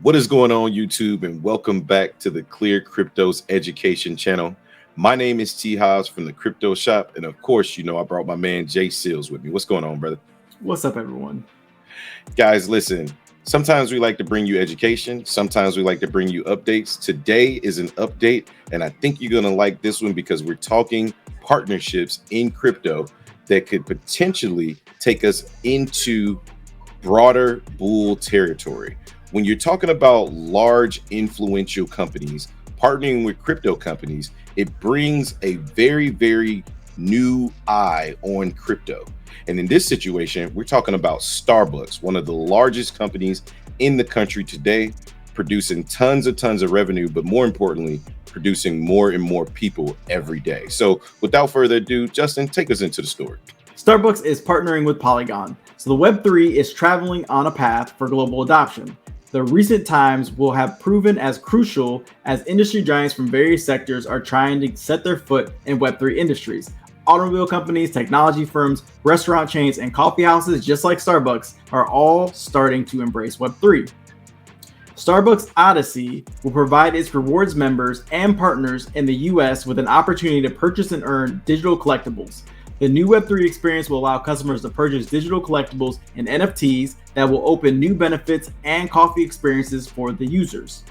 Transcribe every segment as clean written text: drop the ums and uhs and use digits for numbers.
What is going on, YouTube, and welcome back to the ClearCryptos education channel. My name is T Hobbs from the Crypto Shop, and of course, you know I brought my man Jay Seals with me. What's going on, brother? What's up, everyone? Guys, listen. Sometimes we like to bring you education. Sometimes we like to bring you updates. Today is an update, and I think you're gonna like this one because we're talking partnerships in crypto that could potentially take us into broader bull territory. When you're talking about large influential companies partnering with crypto companies, it brings a very new eye on crypto. And in this situation, we're talking about Starbucks, one of the largest companies in the country today, producing tons of revenue, but more importantly, producing more and more people every day. So without further ado, Justin, take us into the story. Starbucks is partnering with Polygon, so the Web3 is traveling on a path for global adoption. The recent times will have proven as crucial as industry giants from various sectors are trying to set their foot in Web3 industries. Automobile companies, technology firms, restaurant chains, and coffee houses just like Starbucks are all starting to embrace Web3. Starbucks Odyssey will provide its rewards members and partners in the US with an opportunity to purchase and earn digital collectibles. The new Web3 experience will allow customers to purchase digital collectibles and NFTs that will open new benefits and coffee experiences for the users.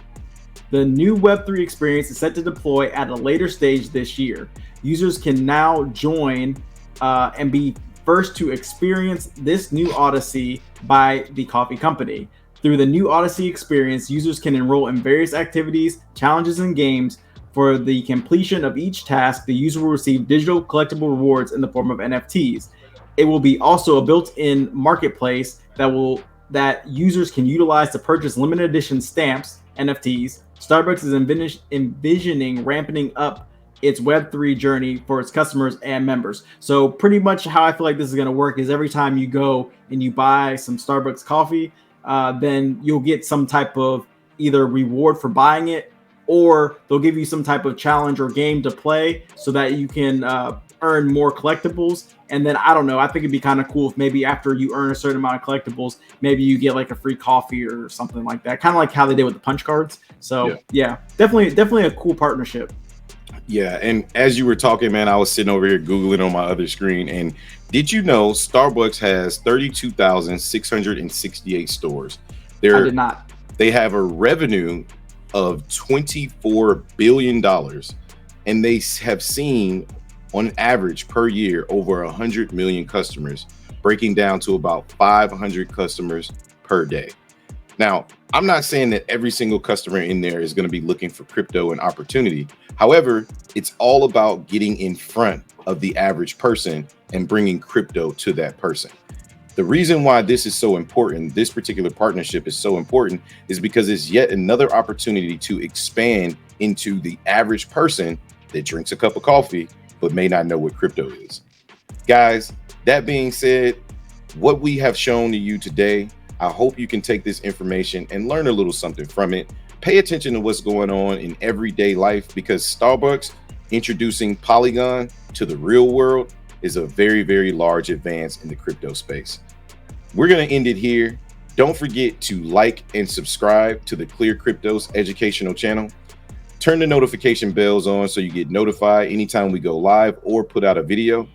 The new Web3 experience is set to deploy at a later stage this year. Users can now join and be first to experience this new Odyssey by the coffee company. Through the new Odyssey experience, users can enroll in various activities, challenges, and games. For the completion of each task, the user will receive digital collectible rewards in the form of NFTs. It will be also a built-in marketplace that users can utilize to purchase limited edition stamps, NFTs. Starbucks is envisioning ramping up its Web3 journey for its customers and members. So pretty much how I feel like this is going to work is every time you go and you buy some Starbucks coffee, then you'll get some type of either reward for buying it, or they'll give you some type of challenge or game to play so that you can earn more collectibles. And then I don't know, I think it'd be kind of cool if maybe after you earn a certain amount of collectibles, maybe you get like a free coffee or something like that. Kind of like how they did with the punch cards. So yeah, definitely a cool partnership. Yeah, and as you were talking, man, I was sitting over here Googling on my other screen. And did you know Starbucks has 32,668 stores? I did not. They have a revenue of $24 billion, and they have seen on average per year over 100 million customers, breaking down to about 500 customers per day. Now, I'm not saying that every single customer in there is going to be looking for crypto and opportunity. However, it's all about getting in front of the average person and bringing crypto to that person. The reason why this is so important, this particular partnership is so important, is because it's yet another opportunity to expand into the average person that drinks a cup of coffee but may not know what crypto is. Guys, that being said, what we have shown to you today, I hope you can take this information and learn a little something from it. Pay attention to what's going on in everyday life, because Starbucks introducing Polygon to the real world is a very large advance in the crypto space. We're going to end it here. Don't forget to like and subscribe to the ClearCryptos educational channel. Turn the notification bells on so you get notified anytime we go live or put out a video.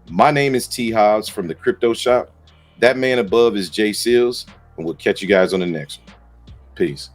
My name is T Hobbs from the Crypto Shop. That man above is Jay Seals, and we'll catch you guys on the next one. Peace.